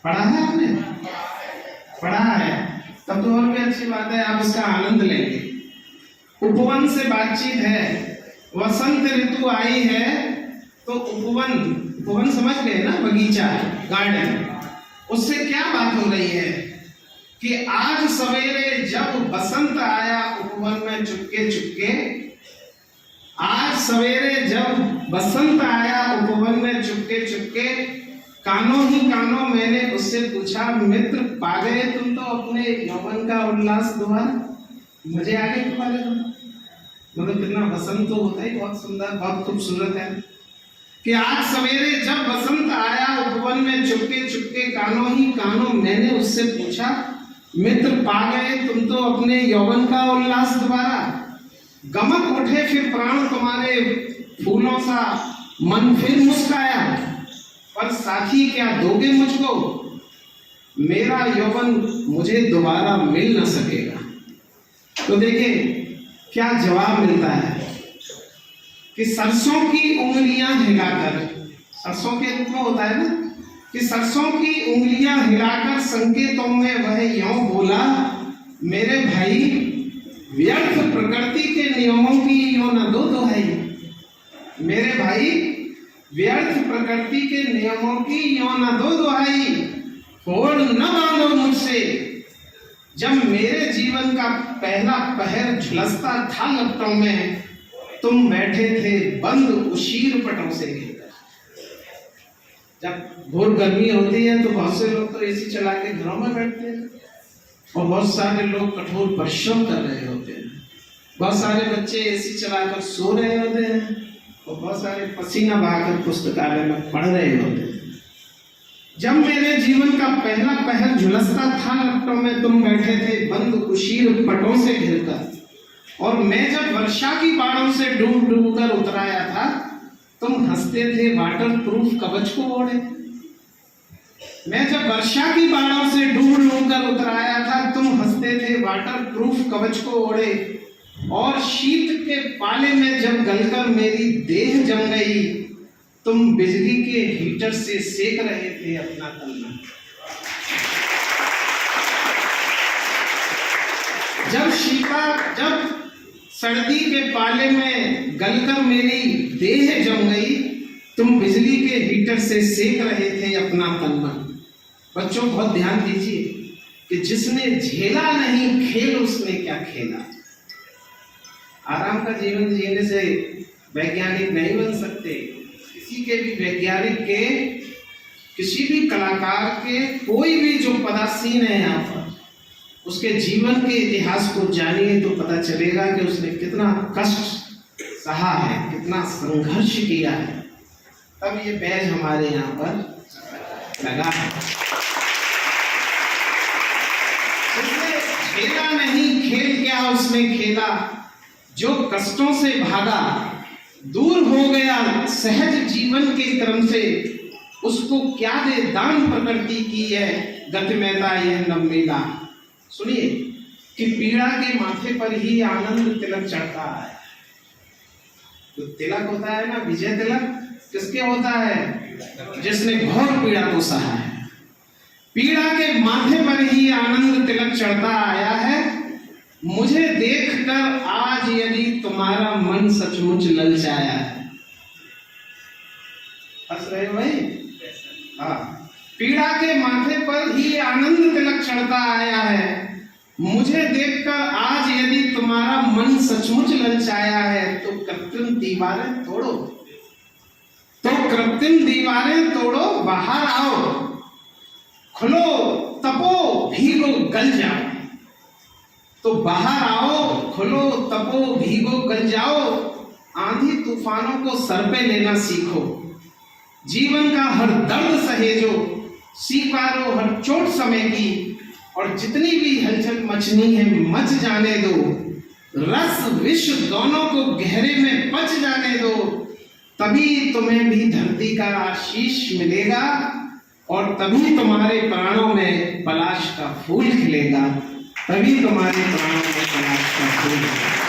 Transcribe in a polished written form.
पढ़ा है आपने? पढ़ा है, तब तो और भी अच्छी बात है, आप इसका आनंद लेंगे। उपवन से बातचीत है, वसंत ऋतु आई है तो उपवन समझ गए ना, बगीचा, गार्डन, उससे क्या बात हो रही है कि आज सवेरे जब बसंत आया उपवन में चुपके चुपके, आज सवेरे जब बसंत आया उपवन में चुपके चुपके, कानों ही कानों मैंने उससे पूछा, मित्र पा गए तुम तो अपने यौवन का उल्लास दोबारा, मुझे आगे तुम्हारे मतलब कितना बसंत तो होता है, बहुत सुंदर, बहुत खूबसूरत है कि आज सवेरे जब बसंत आया उपवन में चुपके चुपके, कानों ही कानों मैंने उससे पूछा, मित्र पा गए तुम तो अपने यौवन का उल्लास दोबारा, गमक उठे फिर प्राण तुम्हारे फूलों सा, मन फिर मुस्काया, पर साथी क्या दोगे मुझको, मेरा यौवन मुझे दोबारा मिल न सकेगा। तो देखिए क्या जवाब मिलता है कि सरसों की उंगलियां हिलाकर, सरसों के रूप में होता है ना, कि सरसों की उंगलियां हिलाकर संकेतों में वह यूं बोला, मेरे भाई व्यर्थ प्रकृति के नियमों की यूं न दो दोहाई, मेरे भाई व्यर्थ प्रकृति के नियमों की यूं न दो दोहाई, होड़ न बांधो मुझसे, जब मेरे जीवन का पहला पहर झुलसता था लपटों में, तुम बैठे थे बंद उशीर पटों से घिरकर। जब घोर गर्मी होती है तो बहुत से लोग तो एसी चला के घरों में बैठते हैं, और बहुत सारे लोग कठोर परिश्रम कर रहे होते हैं, बहुत सारे बच्चे एसी चलाकर सो रहे होते हैं, और बहुत सारे पसीना बहाकर पुस्तकालय में पढ़ रहे होते हैं। जब मेरे जीवन का पहला पहर झुलसता था लपटों में, तुम बैठे थे बंद उशीर पटों से घिरकर, और मैं जब वर्षा की बाढ़ों से डूब डूब कर उतराया था, तुम हंसते थे वाटर प्रूफ कवच को ओढ़े। मैं जब वर्षा की बाढ़ों से डूब डूब कर उतराया था, तुम हंसते थे वाटर प्रूफ कवच को ओढ़े, और शीत के पाले में जब गलकर मेरी देह जम गई, तुम बिजली के हीटर से सेक रहे थे अपना तलना। जब सर्दी के पाले में गलकर मेरी देह जम गई, तुम बिजली के हीटर से सेक रहे थे अपना तलना। बच्चों बहुत ध्यान दीजिए कि जिसने झेला नहीं खेल उसने क्या खेला। आराम का जीवन जीने से वैज्ञानिक नहीं बन सकते। किसी के भी वैज्ञानिक के, किसी भी कलाकार के, कोई भी जो पदासीन है यहाँ पर, उसके जीवन के इतिहास को जानिए तो पता चलेगा कि उसने कितना कष्ट सहा है, कितना संघर्ष किया है, तब ये बैज हमारे यहाँ पर लगा है। उसने खेला नहीं खेल क्या उसने खेला, जो कष्टों से भागा, दूर हो गया सहज जीवन के क्रम से, उसको क्या दे दान प्रकृति की है, गतिमयता यह नव मेला। सुनिए कि पीड़ा के माथे पर ही आनंद तिलक चढ़ता है। तो तिलक होता है ना, विजय तिलक किसके होता है? जिसने घोर पीड़ा को सहा है। पीड़ा के माथे पर ही आनंद तिलक चढ़ता आया है, मुझे देखकर आज यदि तुम्हारा मन सचमुच ललचाया है। हंस रहे हो भाई? हाँ, पीड़ा के माथे पर ही आनंद तिलक चढ़ता आया है, मुझे देखकर आज यदि तुम्हारा मन सचमुच ललचाया है, तो कृत्रिम दीवारें तोड़ो, बाहर आओ, खुलो तपो भीगो गल जाओ। तो बाहर आओ, खुलो तपो भीगो गल जाओ, आंधी तूफानों को सर पे लेना सीखो, जीवन का हर दर्द सहेजो, स्वीकारो हर चोट समय की, और जितनी भी हलचल मचनी है मच जाने दो, रस विष दोनों को गहरे में पच जाने दो, तभी तुम्हें भी धरती का आशीष मिलेगा, और तभी तुम्हारे प्राणों में पलाश का फूल खिलेगा, तभी तुम्हारे प्राणों में पलाश का फूल खिलेगा।